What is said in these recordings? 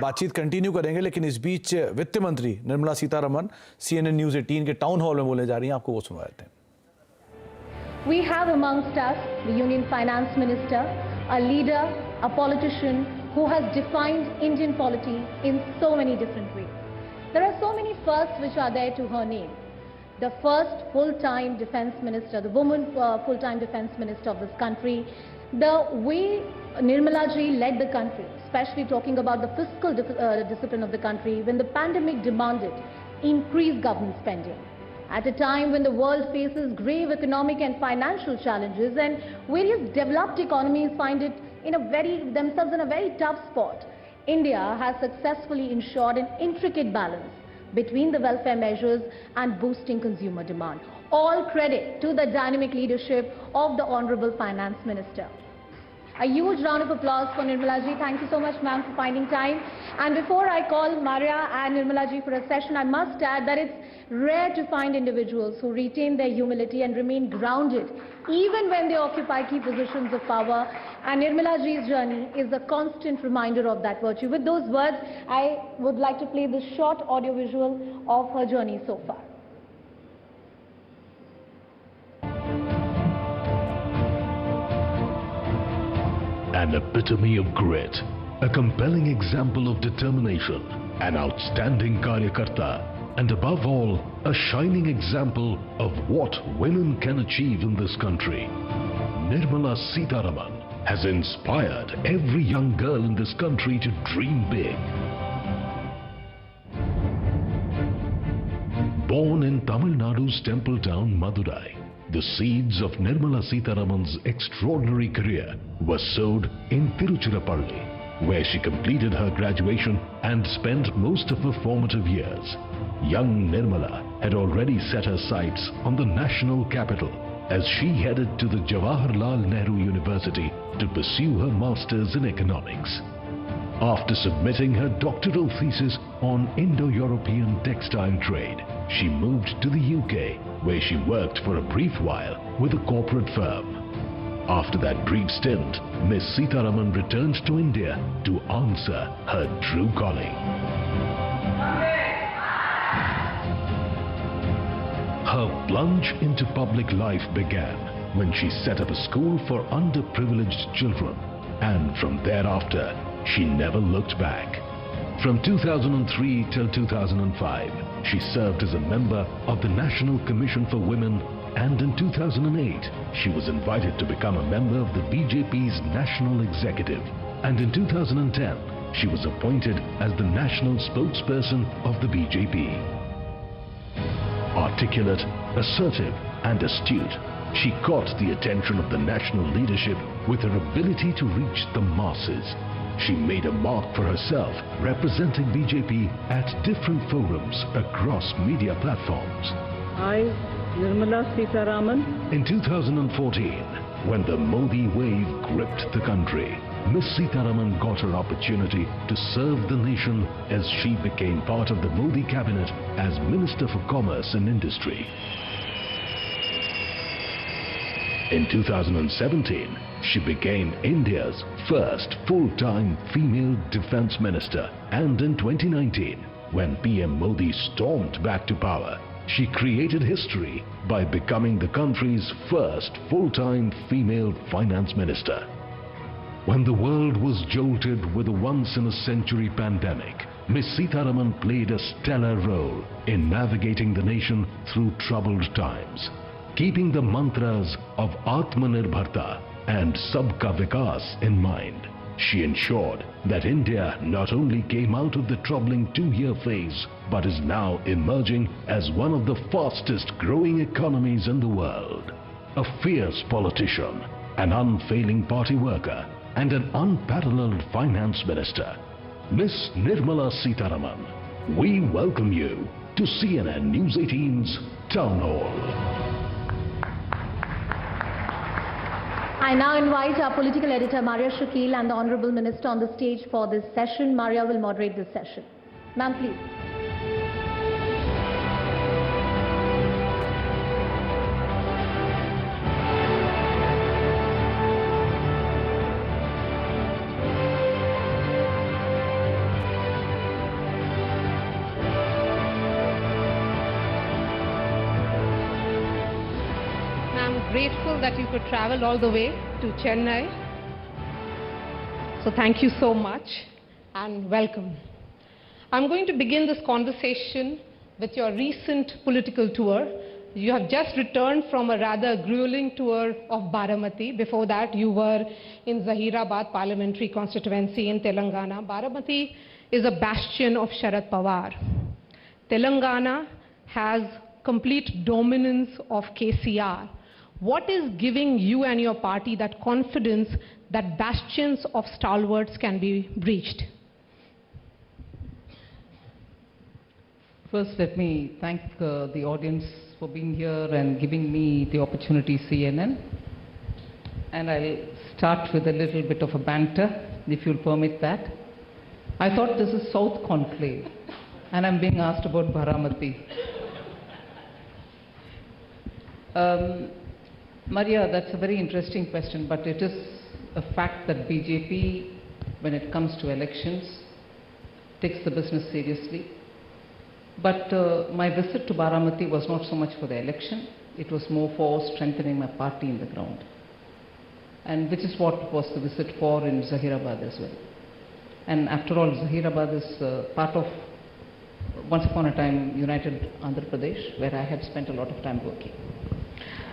बातचीत कंटिन्यू करेंगे, लेकिन इस बीच वित्त मंत्री निर्मला सीतारमन CNN News 18 के टाउन हॉल में बोले जा रही हैं। आपको वो सुनवा देते हैं। We have amongst us the Union Finance Minister, a leader, a politician who has defined Indian polity in so many different ways. There are so many firsts which are there to her name. The first full-time defense minister, the woman full-time defense minister of this country, the way Nirmala ji led the country, especially talking about the fiscal discipline of the country when the pandemic demanded increased government spending. At a time when the world faces grave economic and financial challenges and various developed economies find it themselves in a very tough spot, India has successfully ensured an intricate balance between the welfare measures and boosting consumer demand. All credit to the dynamic leadership of the Honorable Finance Minister. A huge round of applause for Nirmala ji. Thank you so much, ma'am, for finding time. And before I call Maria and Nirmala ji for a session, I must add that it's rare to find individuals who retain their humility and remain grounded even when they occupy key positions of power. And Nirmala ji's journey is a constant reminder of that virtue. With those words, I would like to play this short audio visual of her journey so far. An epitome of grit, a compelling example of determination, an outstanding karyakarta, and above all, a shining example of what women can achieve in this country. Nirmala Sitharaman has inspired every young girl in this country to dream big. Born in Tamil Nadu's temple town Madurai, the seeds of Nirmala Sitharaman's extraordinary career were sowed in Tiruchirappalli, where she completed her graduation and spent most of her formative years. Young Nirmala had already set her sights on the national capital as she headed to the Jawaharlal Nehru University to pursue her masters in economics. After submitting her doctoral thesis on Indo-European textile trade, she moved to the UK, where she worked for a brief while with a corporate firm. After that brief stint, Miss Sitharaman returned to India to answer her true calling. Her plunge into public life began when she set up a school for underprivileged children, and from thereafter, she never looked back. From 2003 till 2005, she served as a member of the National Commission for Women, and in 2008, she was invited to become a member of the BJP's National Executive. And in 2010, she was appointed as the National Spokesperson of the BJP. Articulate, assertive, and astute, she caught the attention of the national leadership with her ability to reach the masses. She made a mark for herself representing BJP at different forums across media platforms. I, Nirmala Sitharaman. In 2014, when the Modi wave gripped the country, Miss Sitharaman got her opportunity to serve the nation as she became part of the Modi cabinet as Minister for Commerce and Industry. In 2017, she became India's first full-time female defense minister, and in 2019, when PM Modi stormed back to power, she created history by becoming the country's first full-time female finance minister. When the world was jolted with a once-in-a-century pandemic, Miss Sitharaman played a stellar role in navigating the nation through troubled times, keeping the mantras of Atmanirbharta and Sabka Vikas in mind. She ensured that India not only came out of the troubling two-year phase, but is now emerging as one of the fastest growing economies in the world. A fierce politician, an unfailing party worker, and an unparalleled finance minister, Miss Nirmala Sitharaman, we welcome you to CNN News 18's Town Hall. I now invite our political editor Maria Shakil and the Honourable Minister on the stage for this session. Maria will moderate this session. Ma'am, please. grateful that you could travel all the way to Chennai. So thank you so much and welcome. I'm going to begin this conversation with your recent political tour. You have just returned from a rather grueling tour of Baramati. Before that, you were in Zahirabad parliamentary constituency in Telangana. Baramati is a bastion of Sharad Pawar. Telangana has complete dominance of KCR. What is giving you and your party that confidence that bastions of stalwarts can be breached? First, let me thank the audience for being here and giving me the opportunity, CNN. And I'll start with a little bit of a banter, if you'll permit that. I thought this is South Conclave, and I'm being asked about Baramati. Maria, that's a very interesting question, but it is a fact that BJP, when it comes to elections, takes the business seriously. But my visit to Baramati was not so much for the election, it was more for strengthening my party in the ground. And which is what was the visit for in Zahirabad as well. And after all, Zahirabad is part of, once upon a time, United Andhra Pradesh, where I had spent a lot of time working.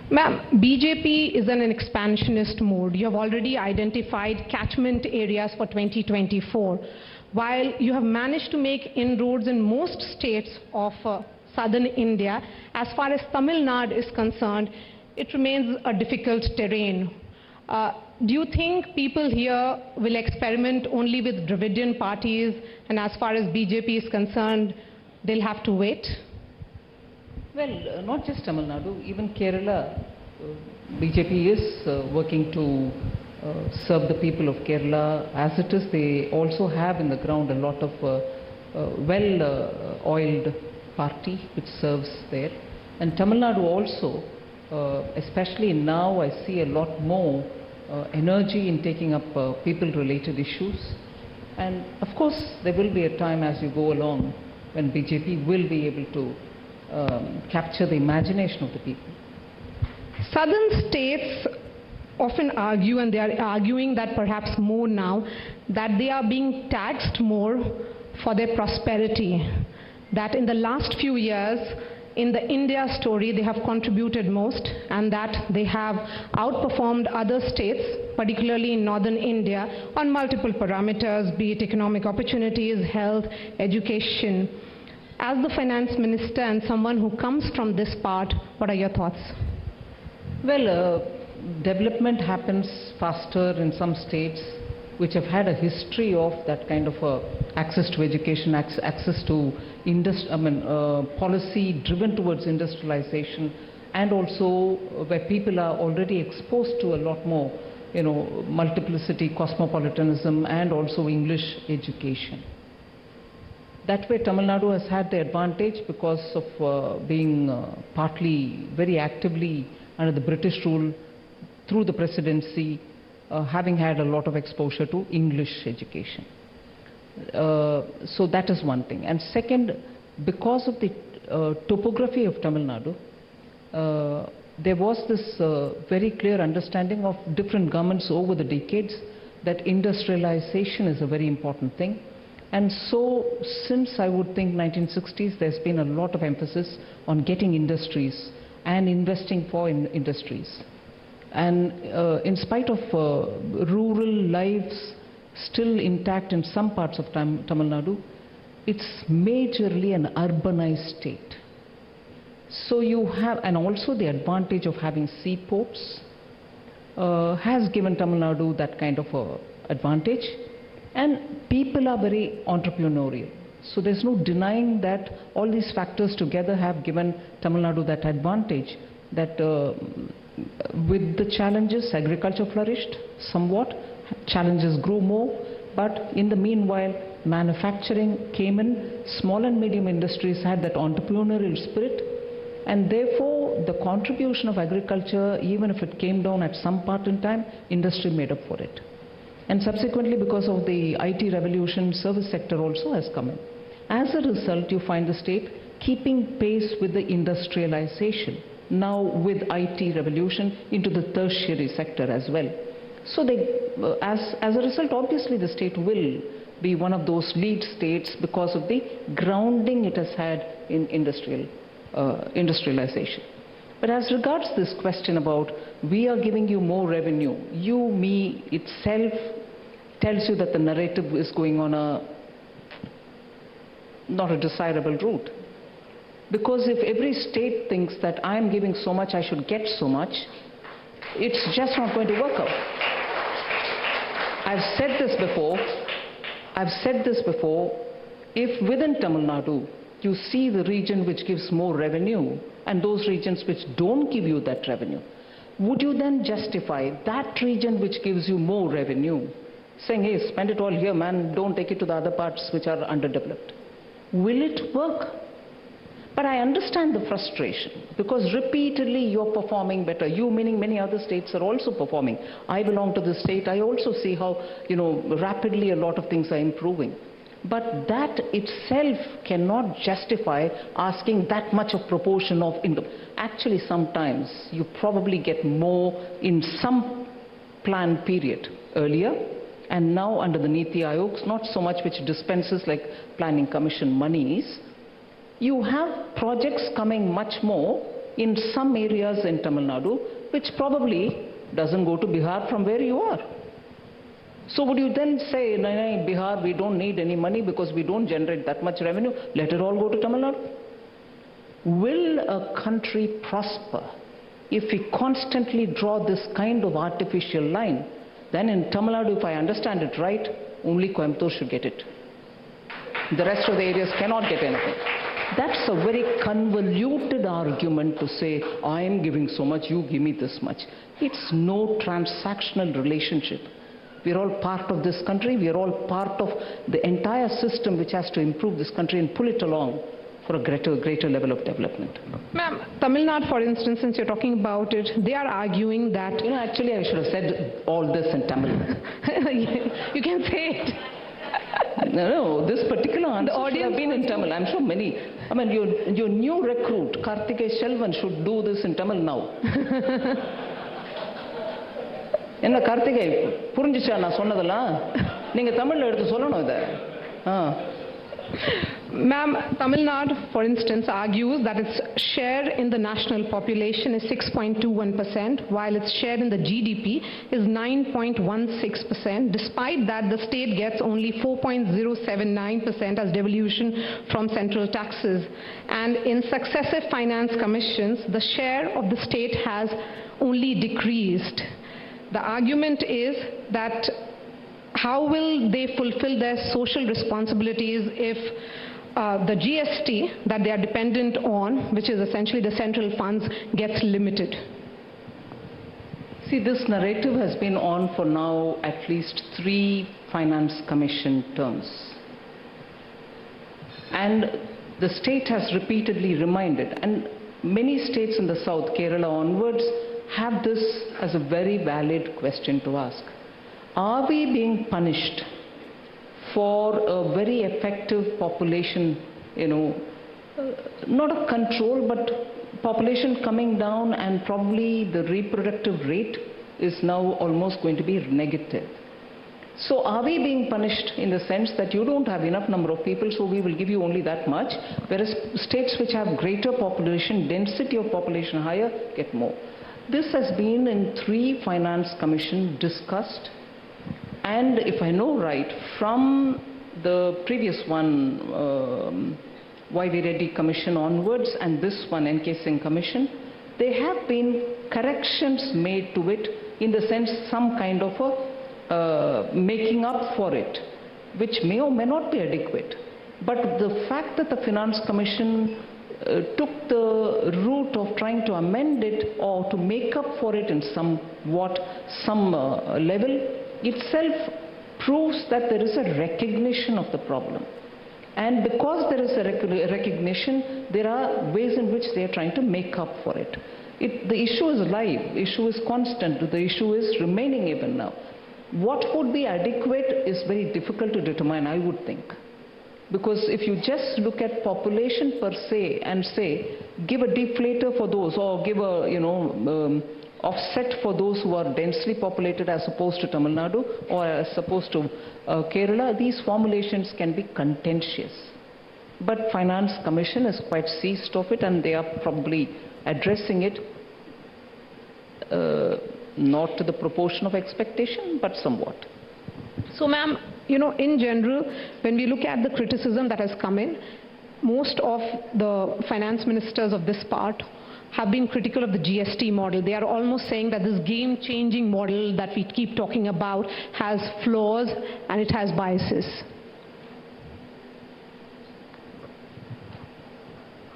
Ma'am, BJP is in an expansionist mode. You have already identified catchment areas for 2024. While you have managed to make inroads in most states of southern India, as far as Tamil Nadu is concerned, it remains a difficult terrain. Do you think people here will experiment only with Dravidian parties, and as far as BJP is concerned, they'll have to wait? Well, not just Tamil Nadu, even Kerala, BJP is working to serve the people of Kerala. As it is, they also have in the ground a lot of well-oiled party which serves there. And Tamil Nadu also, especially now, I see a lot more energy in taking up people-related issues. And of course, there will be a time as you go along when BJP will be able to capture the imagination of the people. Southern states often argue, and they are arguing that perhaps more now, that they are being taxed more for their prosperity. That in the last few years, in the India story, they have contributed most, and that they have outperformed other states, particularly in northern India, on multiple parameters, be it economic opportunities, health, education. As the finance minister and someone who comes from this part, what are your thoughts? Well, development happens faster in some states which have had a history of that kind of access to education, access to policy driven towards industrialization, and also where people are already exposed to a lot more, multiplicity, cosmopolitanism, and also English education. That way, Tamil Nadu has had the advantage because of being partly very actively under the British rule through the presidency, having had a lot of exposure to English education. So that is one thing. And second, because of the topography of Tamil Nadu, there was this very clear understanding of different governments over the decades that industrialization is a very important thing. And so since I would think 1960s, there's been a lot of emphasis on getting industries and investing for industries. And in spite of rural lives still intact in some parts of Tamil Nadu, it's majorly an urbanized state. So you have, and also the advantage of having seaports has given Tamil Nadu that kind of advantage. And people are very entrepreneurial. So there's no denying that all these factors together have given Tamil Nadu that advantage, that with the challenges, agriculture flourished somewhat, challenges grew more, but in the meanwhile, manufacturing came in, small and medium industries had that entrepreneurial spirit, and therefore the contribution of agriculture, even if it came down at some part in time, industry made up for it. And subsequently, because of the IT revolution, service sector also has come in. As a result, you find the state keeping pace with the industrialization. now with IT revolution into the tertiary sector as well. So as a result, obviously the state will be one of those lead states because of the grounding it has had in industrialization. But as regards this question about we are giving you more revenue, you, me itself tells you that the narrative is going on not a desirable route. Because if every state thinks that I am giving so much, I should get so much, it's just not going to work out. I've said this before, if within Tamil Nadu you see the region which gives more revenue and those regions which don't give you that revenue, would you then justify that region which gives you more revenue saying, hey, spend it all here, man, don't take it to the other parts which are underdeveloped? Will it work? But I understand the frustration because repeatedly you're performing better. You, meaning many other states, are also performing. I belong to the state. I also see how, rapidly a lot of things are improving. But that itself cannot justify asking that much of proportion of income. Actually, sometimes you probably get more in some planned period earlier, and now under the Niti Ayogs, not so much which dispenses like planning commission monies. You have projects coming much more in some areas in Tamil Nadu, which probably doesn't go to Bihar from where you are. So would you then say, no, Bihar, we don't need any money because we don't generate that much revenue, let it all go to Tamil Nadu? Will a country prosper if we constantly draw this kind of artificial line? Then in Tamil Nadu, if I understand it right, only Coimbatore should get it. The rest of the areas cannot get anything. That's a very convoluted argument to say, I am giving so much, you give me this much. It's no transactional relationship. We are all part of this country. We are all part of the entire system which has to improve this country and pull it along for a greater level of development. Ma'am, Tamil Nadu, for instance, since you're talking about it, they are arguing that... actually I should have said all this in Tamil. You can say it. No, this particular answer should have been in Tamil. I'm sure many. I mean, your new recruit, Karthikeya Selvan, should do this in Tamil now. என்ன கார்த்திகை புரிஞ்சிச்சா நான் சொன்னதெல்லாம் நீங்க தமிழ்ல எடுத்து சொல்லணும் இத. Ma'am, Tamil Nadu, for instance, argues that its share in the national population is 6.21%, while its share in the GDP is 9.16%. Despite that, the state gets only 4.079% as devolution from central taxes. And in successive finance commissions, the share of the state has only decreased. The argument is that how will they fulfill their social responsibilities if the GST that they are dependent on, which is essentially the central funds, gets limited? See, this narrative has been on for now at least 3 finance commission terms. And the state has repeatedly reminded, and many states in the south, Kerala onwards, have this as a very valid question to ask. Are we being punished for a very effective population, not a control, but population coming down, and probably the reproductive rate is now almost going to be negative. So are we being punished in the sense that you don't have enough number of people, so we will give you only that much, whereas states which have greater population, density of population higher, get more? This has been in 3 finance commission discussed, and if I know right, from the previous one, Y.V. Reddy Commission onwards, and this one, N.K. Singh Commission, there have been corrections made to it, in the sense some kind of a making up for it, which may or may not be adequate. But the fact that the Finance Commission took the route of trying to amend it or to make up for it in some level itself proves that there is a recognition of the problem. And because there is a recognition, there are ways in which they are trying to make up for it. The issue is live, the issue is constant, the issue is remaining even now. What would be adequate is very difficult to determine, I would think. Because if you just look at population per se and say, give a deflator for those, or give a, offset for those who are densely populated as opposed to Tamil Nadu or as opposed to Kerala, these formulations can be contentious. But Finance Commission is quite seized of it, and they are probably addressing it not to the proportion of expectation, but somewhat. So, ma'am, in general, when we look at the criticism that has come in, most of the finance ministers of this part have been critical of the GST model. They are almost saying that this game-changing model that we keep talking about has flaws and it has biases.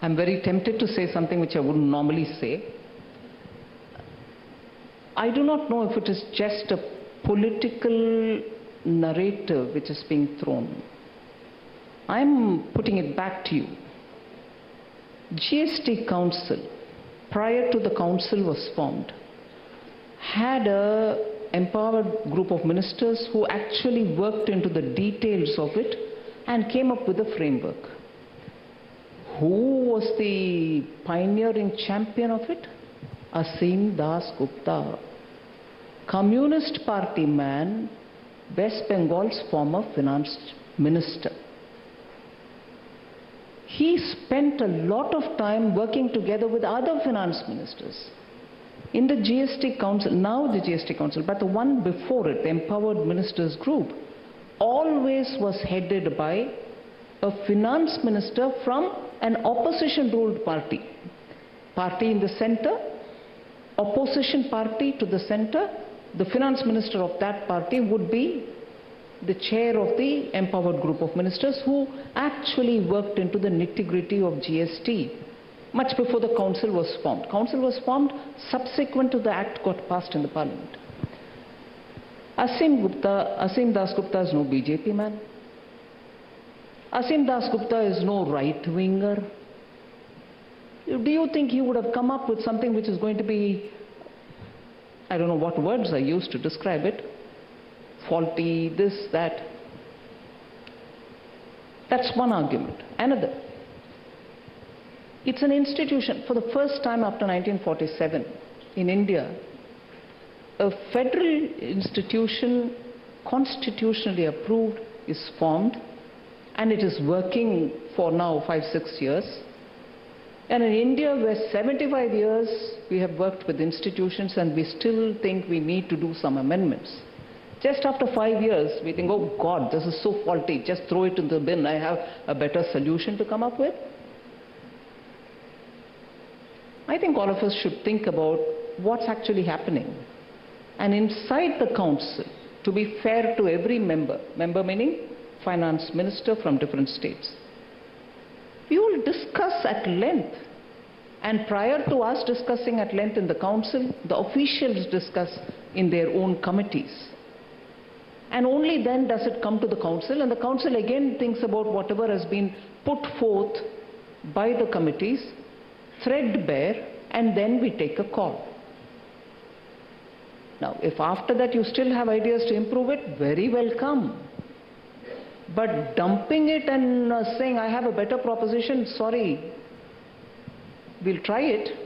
I'm very tempted to say something which I wouldn't normally say. I do not know if it is just a political narrative which is being thrown. I'm putting it back to you. GST Council, prior to the council was formed, had an empowered group of ministers who actually worked into the details of it and came up with a framework. Who was the pioneering champion of it? Asim Das Gupta, Communist Party man, West Bengal's former finance minister. He spent a lot of time working together with other finance ministers in the GST Council, now the GST Council, but the one before it, the Empowered Ministers Group, always was headed by a finance minister from an opposition-ruled party. Party in the center, opposition party to the center, the finance minister of that party would be the chair of the empowered group of ministers who actually worked into the nitty-gritty of GST much before the council was formed. Council was formed subsequent to the act got passed in the parliament. Asim Das Gupta is no BJP man. Asim Das Gupta is no right-winger. Do you think he would have come up with something which is going to be, I don't know what words I use to describe it, faulty, this, that? That's one argument. Another, it's an institution. For the first time after 1947 in India, a federal institution, constitutionally approved, is formed, and it is working for now 5-6 years. And in India, where 75 years we have worked with institutions and we still think we need to do some amendments. Just after 5 years, we think, oh God, this is so faulty, just throw it in the bin, I have a better solution to come up with. I think all of us should think about what's actually happening. And inside the council, to be fair to every member meaning finance minister from different states, we will discuss at length. And prior to us discussing at length in the council, the officials discuss in their own committees. And only then does it come to the council, and the council again thinks about whatever has been put forth by the committees, threadbare, and then we take a call. Now, if after that you still have ideas to improve it, very welcome. But dumping it and saying, I have a better proposition, sorry, we'll try it,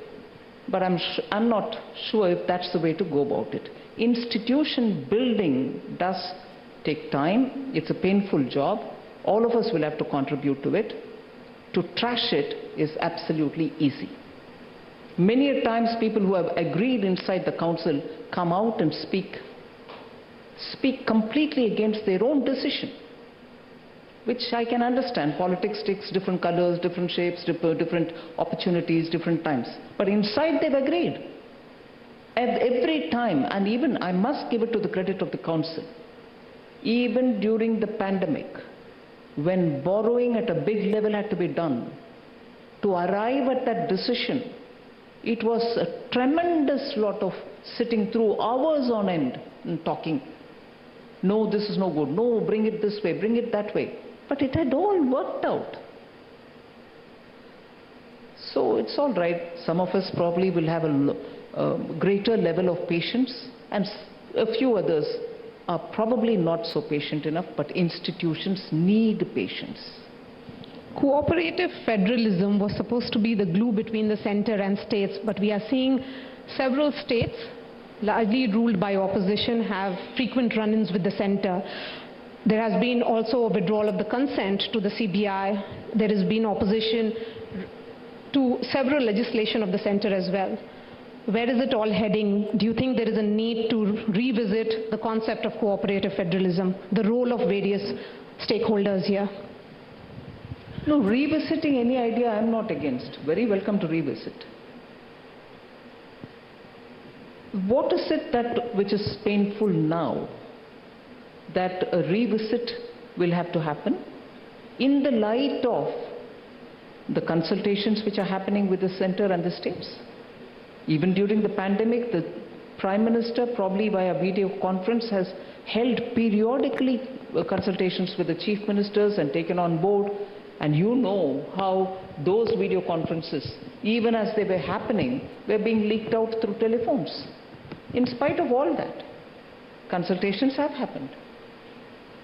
but I'm not sure if that's the way to go about it. Institution building does take time. It's a painful job. All of us will have to contribute to it. To trash it is absolutely easy. Many a times people who have agreed inside the council come out and speak completely against their own decision, which I can understand. Politics takes different colors, different shapes, different opportunities, different times. But inside they've agreed. Every time, and even I must give it to the credit of the council, even during the pandemic, when borrowing at a big level had to be done, to arrive at that decision, it was a tremendous lot of sitting through hours on end and talking. No, this is no good. No, bring it this way, bring it that way. But it had all worked out. So it's all right. Some of us probably will have a greater level of patience, and a few others are probably not so patient enough, but institutions need patience. cooperative federalism was supposed to be the glue between the center and states, but we are seeing several states, largely ruled by opposition, have frequent run-ins with the center. There has been also a withdrawal of the consent to the CBI. There has been opposition to several legislation of the center as well. Where is it all heading? Do you think there is a need to revisit the concept of cooperative federalism, the role of various stakeholders here? No, revisiting any idea I'm not against. Very welcome to revisit. What is it that which is painful now that a revisit will have to happen in the light of the consultations which are happening with the center and the states? Even during the pandemic, the Prime Minister, probably via video conference, has held periodically consultations with the chief ministers and taken on board. And you know how those video conferences, even as they were happening, were being leaked out through telephones. In spite of all that, consultations have happened.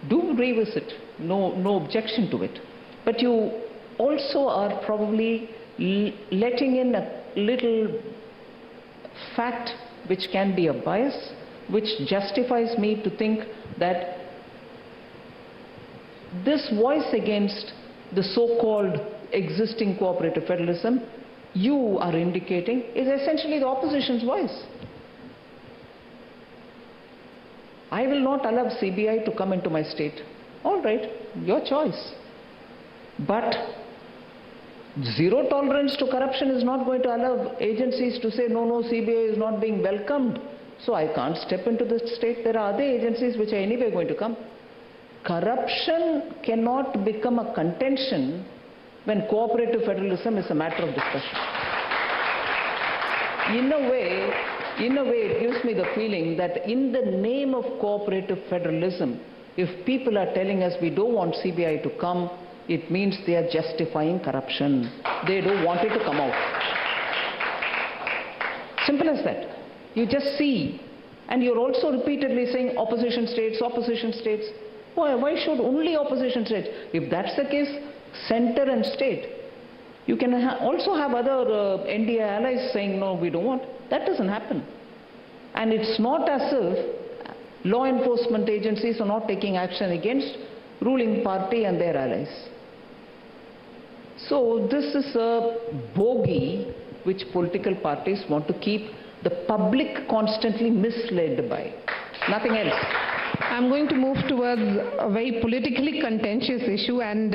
Do revisit, no objection to it. But you also are probably letting in a little fact which can be a bias, which justifies me to think that this voice against the so-called existing cooperative federalism you are indicating is essentially the opposition's voice. I will not allow CBI to come into my state. All right, your choice. But zero tolerance to corruption is not going to allow agencies to say, no, CBI is not being welcomed, so I can't step into the state. There are other agencies which are anyway going to come. Corruption cannot become a contention when cooperative federalism is a matter of discussion. In a way, it gives me the feeling that in the name of cooperative federalism, if people are telling us we don't want CBI to come, it means they are justifying corruption. They don't want it to come out. Simple as that. You just see. And you're also repeatedly saying opposition states, opposition states. Why should only opposition states? If that's the case, center and state. You can also have other NDA allies saying, no, we don't want. That doesn't happen. And it's not as if law enforcement agencies are not taking action against ruling party and their allies. So this is a bogey which political parties want to keep the public constantly misled by. Nothing else. I'm going to move towards a very politically contentious issue, and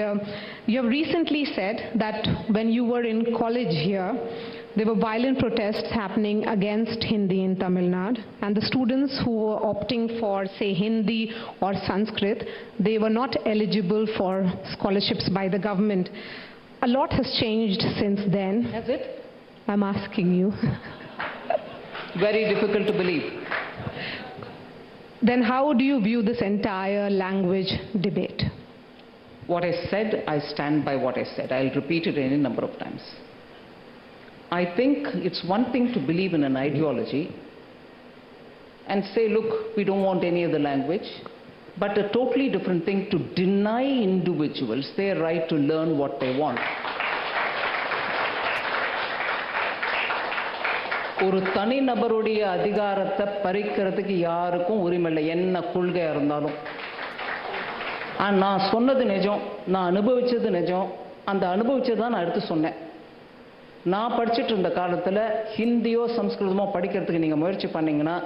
you have recently said that when you were in college here, there were violent protests happening against Hindi in Tamil Nadu, and the students who were opting for, say, Hindi or Sanskrit, they were not eligible for scholarships by the government. A lot has changed since then. Has it? I'm asking you. Very difficult to believe. Then how do you view this entire language debate? What I said, I stand by what I said. I'll repeat it any number of times. I think it's one thing to believe in an ideology and say, look, we don't want any other language, but a totally different thing to deny individuals their right to learn what they want. ஒரு தனி நபருடைய அதிகாரத்தை பறிக்கிறதுக்கு யாருக்கும் உரிமை இல்லை, என்ன கொள்கையா இருந்தாலும். நான் சொன்னது நிஜம், நான் அனுபவிச்சது நிஜம், அந்த அனுபவிச்சதை தான் நான் எடுத்து சொன்னேன். நான் படிச்சுட்டு இருந்த காலத்தில் ஹிந்தியோ சம்ஸ்கிருதமோ படிக்கிறதுக்கு நீங்கள் முயற்சி பண்ணீங்கன்னா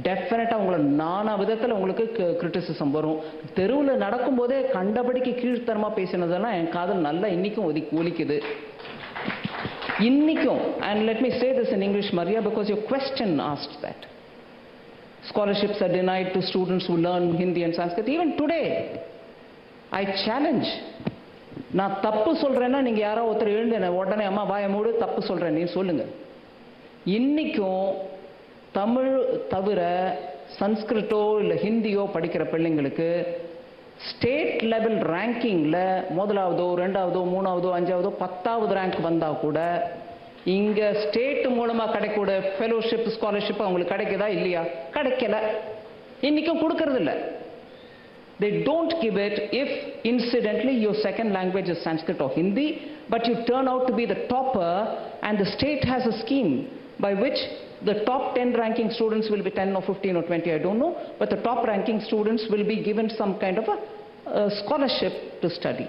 டெஃபினட்டாக உங்களை நானா விதத்தில் உங்களுக்கு கிரிட்டிசிசம் வரும். தெருவில் நடக்கும்போதே கண்டபடிக்கு கீழ்த்தரமாக பேசினதெல்லாம் என் காதல் நல்லா இன்றைக்கும் ஒலிக்குது. Innikum, and let me say this in English, Maria, because your question asked that. Scholarships are denied to students who learn Hindi and Sanskrit. Even today, I challenge. நான் தப்பு சொல்றேன்னா நீங்க யாரோ ஒருத்தர் எழுந்து உடனே அம்மா வாய மூடு தப்பு சொல்றேன் நீ சொல்லுங்க. இன்னைக்கும் தமிழ் தவிர சன்ஸ்கிருட்டோ இல்லை ஹிந்தியோ படிக்கிற பிள்ளைங்களுக்கு ஸ்டேட் லெவல் ரேங்கிங்கில் முதலாவதோ ரெண்டாவதோ மூணாவதோ அஞ்சாவதோ 10வது ரேங்க் வந்தால் கூட இங்கே ஸ்டேட் மூலமாக கிடைக்கூட ஃபெலோஷிப் ஸ்காலர்ஷிப் அவங்களுக்கு கிடைக்குதா இல்லையா? கிடைக்கல. இன்றைக்கும் கொடுக்கறதில்ல. They don't give it if incidentally your second language is Sanskrit or Hindi, but you turn out to be the topper, and the state has a scheme by which the top 10 ranking students will be 10 or 15 or 20, I don't know, but the top ranking students will be given some kind of a scholarship to study.